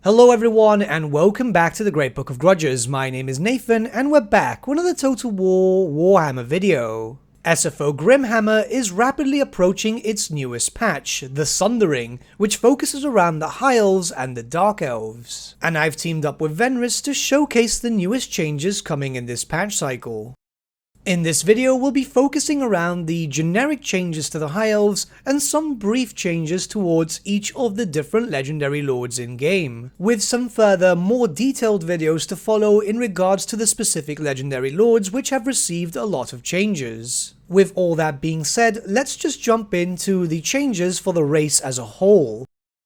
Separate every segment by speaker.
Speaker 1: Hello everyone and welcome back to the Great Book of Grudges. My name is Nathan and we're back with another Total War Warhammer video. SFO Grimhammer is rapidly approaching its newest patch, the Sundering, which focuses around the High Elves and the Dark Elves. And I've teamed up with Venris to showcase the newest changes coming in this patch cycle. In this video, we'll be focusing around the generic changes to the High Elves and some brief changes towards each of the different legendary lords in-game, with some further, more detailed videos to follow in regards to the specific legendary lords which have received a lot of changes. With all that being said, let's just jump into the changes for the race as a whole.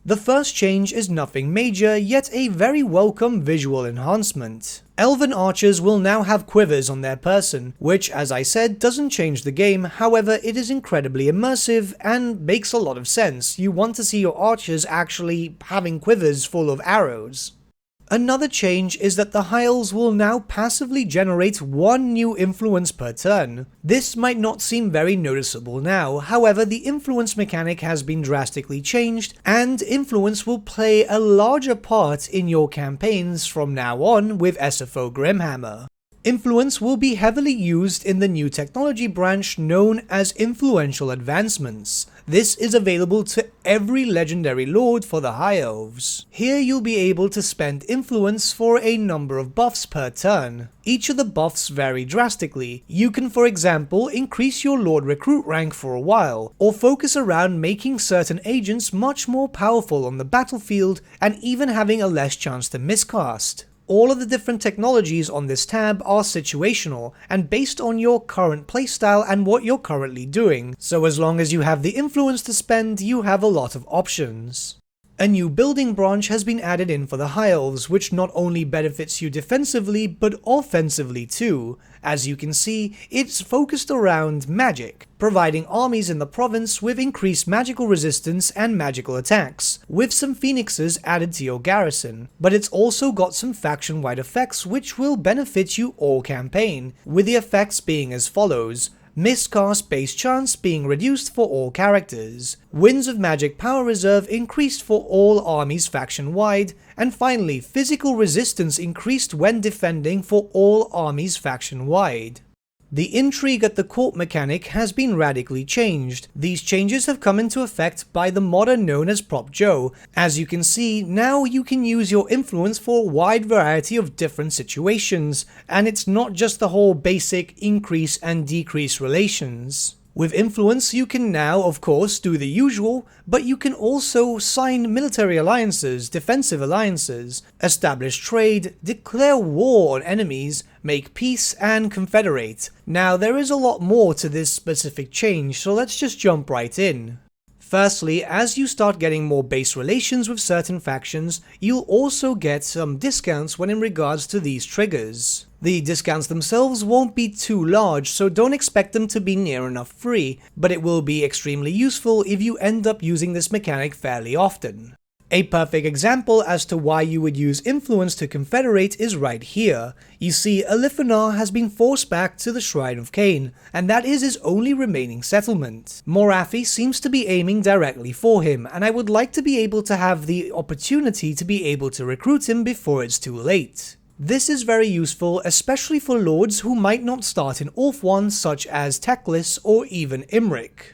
Speaker 1: The first change is nothing major, yet a very welcome visual enhancement. Elven archers will now have quivers on their person, which, as I said, doesn't change the game, however it is incredibly immersive and makes a lot of sense. You want to see your archers actually having quivers full of arrows. Another change is that the High Elves will now passively generate one new influence per turn. This might not seem very noticeable now, however the influence mechanic has been drastically changed, and influence will play a larger part in your campaigns from now on with SFO Grimhammer. Influence will be heavily used in the new technology branch known as Influential Advancements. This is available to every legendary lord for the High Elves. Here you'll be able to spend influence for a number of buffs per turn. Each of the buffs vary drastically. You can, for example, increase your lord recruit rank for a while, or focus around making certain agents much more powerful on the battlefield and even having a less chance to miscast. All of the different technologies on this tab are situational and based on your current playstyle and what you're currently doing, so as long as you have the influence to spend, you have a lot of options. A new building branch has been added in for the High Elves, which not only benefits you defensively, but offensively too. As you can see, it's focused around magic, providing armies in the province with increased magical resistance and magical attacks, with some phoenixes added to your garrison. But it's also got some faction-wide effects which will benefit you all campaign, with the effects being as follows. Miscast base chance being reduced for all characters, Winds of Magic power reserve increased for all armies faction-wide, and finally physical resistance increased when defending for all armies faction-wide. The intrigue at the court mechanic has been radically changed. These changes have come into effect by the modder known as Prop Joe. As you can see, now you can use your influence for a wide variety of different situations, and it's not just the whole basic increase and decrease relations. With influence, you can now, of course, do the usual, but you can also sign military alliances, defensive alliances, establish trade, declare war on enemies, make peace, and confederate. Now, there is a lot more to this specific change, so let's just jump right in. Firstly, as you start getting more base relations with certain factions, you'll also get some discounts when in regards to these triggers. The discounts themselves won't be too large, so don't expect them to be near enough free, but it will be extremely useful if you end up using this mechanic fairly often. A perfect example as to why you would use influence to confederate is right here. You see, Alifanar has been forced back to the Shrine of Cain, and that is his only remaining settlement. Morathi seems to be aiming directly for him, and I would like to be able to have the opportunity to be able to recruit him before it's too late. This is very useful, especially for lords who might not start in Orth such as Tecla or even Imric.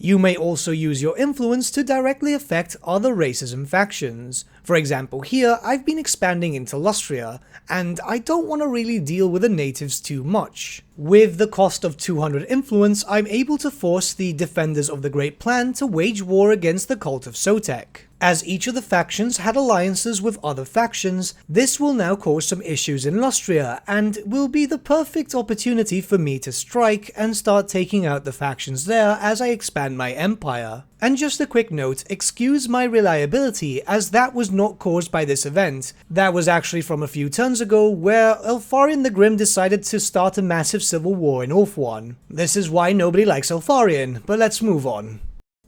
Speaker 1: You may also use your influence to directly affect other races and factions. For example, here I've been expanding into Lustria, and I don't want to really deal with the natives too much. With the cost of 200 influence, I'm able to force the Defenders of the Great Plan to wage war against the Cult of Sotek. As each of the factions had alliances with other factions, this will now cause some issues in Lustria, and will be the perfect opportunity for me to strike and start taking out the factions there as I expand my empire. And just a quick note, excuse my reliability as that was not caused by this event. That was actually from a few turns ago where Elfari the Grim decided to start a massive civil war in Orth. This is why nobody likes Elfari, but let's move on.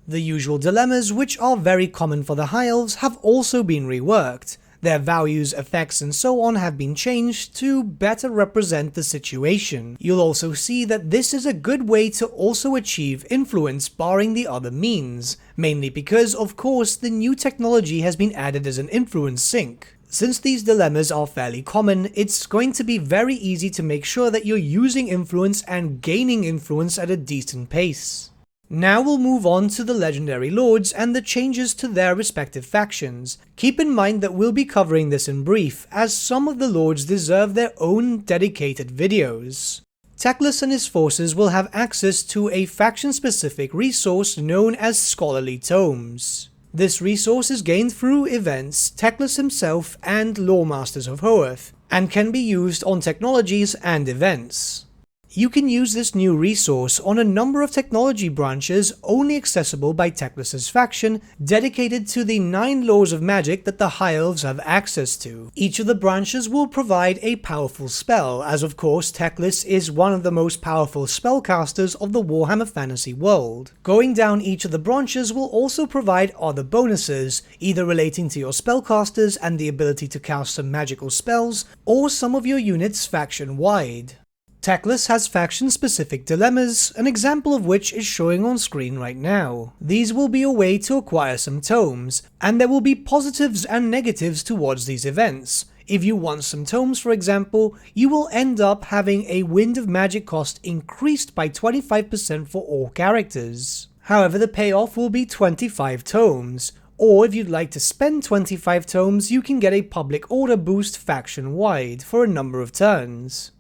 Speaker 1: The usual dilemmas, which are very common for the High Elves, have also been reworked. Their values, effects, and so on have been changed to better represent the situation. You'll also see that this is a good way to also achieve influence barring the other means, mainly because, of course, the new technology has been added as an influence sink. Since these dilemmas are fairly common, it's going to be very easy to make sure that you're using influence and gaining influence at a decent pace. Now we'll move on to the legendary lords and the changes to their respective factions. Keep in mind that we'll be covering this in brief, as some of the lords deserve their own dedicated videos. Tecla and his forces will have access to a faction-specific resource known as Scholarly Tomes. This resource is gained through events, Tecla himself, and Lore Masters of Hoeth, and can be used on technologies and events. You can use this new resource on a number of technology branches only accessible by Tecla's faction, dedicated to the 9 laws of magic that the High Elves have access to. Each of the branches will provide a powerful spell, as of course Teclis is one of the most powerful spellcasters of the Warhammer fantasy world. Going down each of the branches will also provide other bonuses, either relating to your spellcasters and the ability to cast some magical spells, or some of your units faction-wide. Teclis has faction-specific dilemmas, an example of which is showing on screen right now. These will be a way to acquire some tomes, and there will be positives and negatives towards these events. If you want some tomes, for example, you will end up having a Wind of Magic cost increased by 25% for all characters. However, the payoff will be 25 tomes, or if you'd like to spend 25 tomes, you can get a public order boost faction-wide for a number of turns.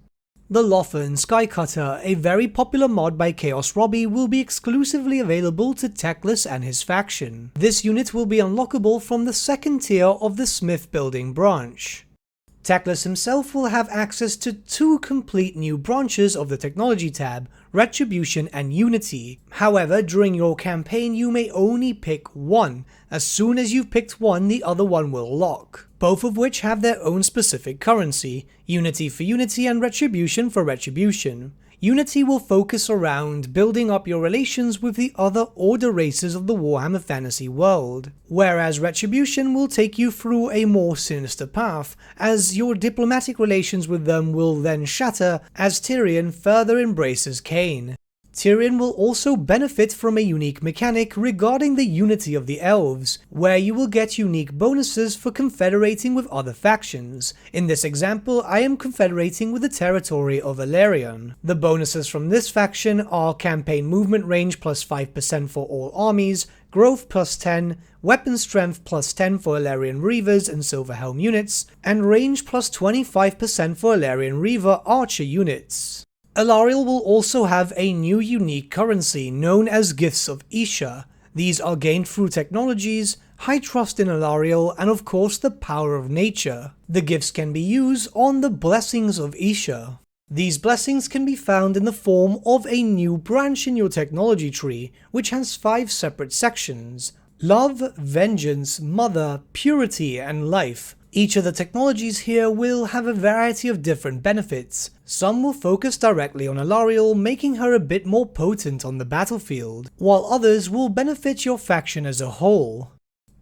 Speaker 1: The Lofton Skycutter, a very popular mod by Chaos Robbie, will be exclusively available to Teclis and his faction. This unit will be unlockable from the second tier of the Smith Building branch. Teclis himself will have access to 2 complete new branches of the Technology tab, Retribution and Unity. However, during your campaign you may only pick one. As soon as you've picked one, the other one will lock. Both of which have their own specific currency, Unity for Unity and Retribution for Retribution. Unity will focus around building up your relations with the other Order races of the Warhammer fantasy world, whereas Retribution will take you through a more sinister path, as your diplomatic relations with them will then shatter as Tyrion further embraces Cain. Tyrion will also benefit from a unique mechanic regarding the unity of the elves, where you will get unique bonuses for confederating with other factions. In this example, I am confederating with the territory of Elarion. The bonuses from this faction are campaign movement range plus 5% for all armies, growth plus 10, weapon strength plus 10 for Elarion Reavers and Silverhelm units, and range plus 25% for Elarion Reaver archer units. Elariel will also have a new unique currency known as Gifts of Isha. These are gained through technologies, high trust in Elariel, and of course the power of nature. The gifts can be used on the Blessings of Isha. These blessings can be found in the form of a new branch in your technology tree, which has 5 separate sections: Love, Vengeance, Mother, Purity, and Life. Each of the technologies here will have a variety of different benefits. Some will focus directly on Elariel, making her a bit more potent on the battlefield, while others will benefit your faction as a whole.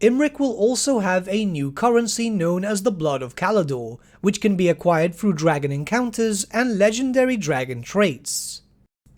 Speaker 1: Imric will also have a new currency known as the Blood of Kaldor, which can be acquired through dragon encounters and legendary dragon traits.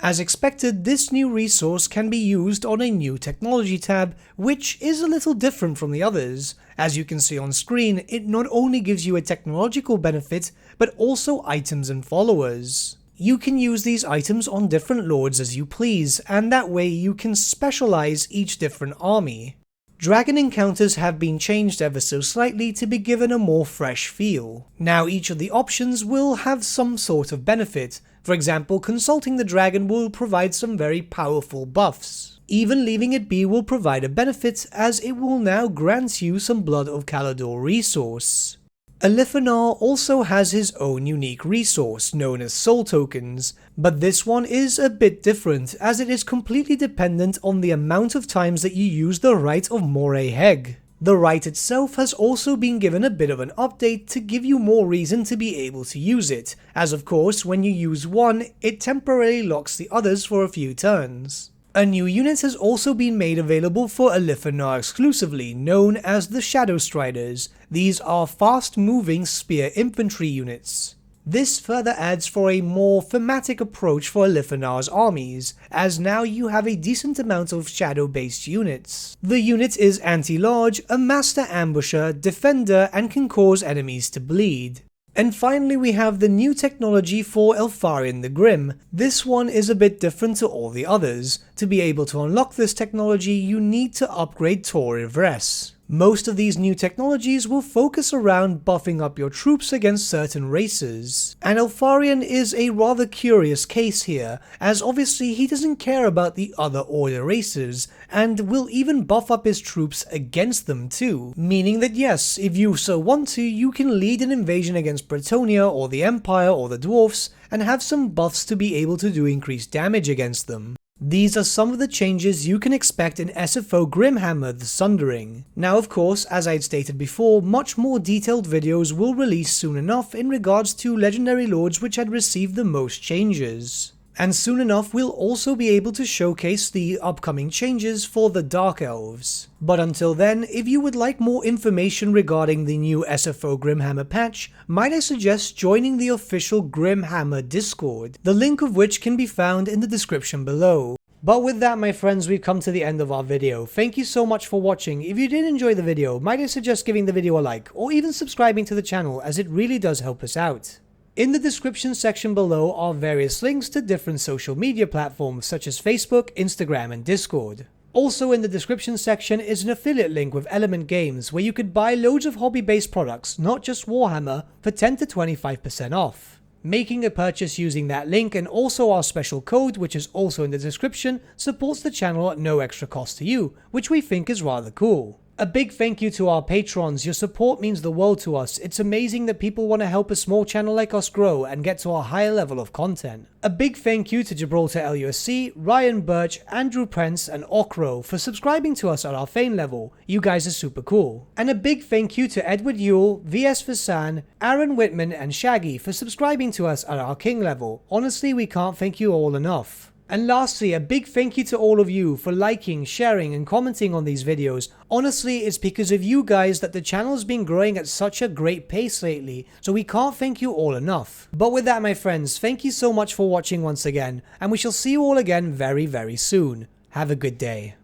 Speaker 1: As expected, this new resource can be used on a new technology tab, which is a little different from the others. As you can see on screen, it not only gives you a technological benefit, but also items and followers. You can use these items on different lords as you please, and that way you can specialize each different army. Dragon encounters have been changed ever so slightly to be given a more fresh feel. Now each of the options will have some sort of benefit. For example, consulting the dragon will provide some very powerful buffs. Even leaving it be will provide a benefit, as it will now grant you some Blood of Kaldor resource. Alithanar also has his own unique resource, known as Soul Tokens, but this one is a bit different, as it is completely dependent on the amount of times that you use the Rite of Moray Heg. The rite itself has also been given a bit of an update to give you more reason to be able to use it, as of course when you use one, it temporarily locks the others for a few turns. A new unit has also been made available for Elfari exclusively, known as the Shadowstriders. These are fast-moving spear infantry units. This further adds for a more thematic approach for Elfari's armies, as now you have a decent amount of shadow-based units. The unit is anti-large, a master ambusher, defender, and can cause enemies to bleed. And finally we have the new technology for Elfari the Grim. This one is a bit different to all the others. To be able to unlock this technology, you need to upgrade Venris. Most of these new technologies will focus around buffing up your troops against certain races. And Elfari is a rather curious case here, as obviously he doesn't care about the other order races, and will even buff up his troops against them too. Meaning that yes, if you so want to, you can lead an invasion against Bretonnia or the Empire or the Dwarfs, and have some buffs to be able to do increased damage against them. These are some of the changes you can expect in SFO Grimhammer the Sundering. Now of course, as I had stated before, much more detailed videos will release soon enough in regards to legendary lords which had received the most changes. And soon enough we'll also be able to showcase the upcoming changes for the Dark Elves. But until then, if you would like more information regarding the new SFO Grimhammer patch, might I suggest joining the official Grimhammer Discord, the link of which can be found in the description below. But with that, my friends, we've come to the end of our video. Thank you so much for watching. If you did enjoy the video, might I suggest giving the video a like, or even subscribing to the channel, as it really does help us out. In the description section below are various links to different social media platforms such as Facebook, Instagram, and Discord. Also in the description section is an affiliate link with Element Games where you could buy loads of hobby-based products, not just Warhammer, for 10 to 25% off. Making a purchase using that link and also our special code, which is also in the description, supports the channel at no extra cost to you, which we think is rather cool. A big thank you to our patrons. Your support means the world to us. It's amazing that people want to help a small channel like us grow and get to a higher level of content. A big thank you to Gibraltar LUSC, Ryan Bertsche, Andrew Prince, and Okro for subscribing to us at our Fane level. You guys are super cool. And a big thank you to Edward Yule, VS Vasan, Aaron Whitman, and Shaggy for subscribing to us at our King level. Honestly, we can't thank you all enough. And lastly, a big thank you to all of you for liking, sharing, and commenting on these videos. Honestly, it's because of you guys that the channel's been growing at such a great pace lately, so we can't thank you all enough. But with that, my friends, thank you so much for watching once again, and we shall see you all again very, very soon. Have a good day.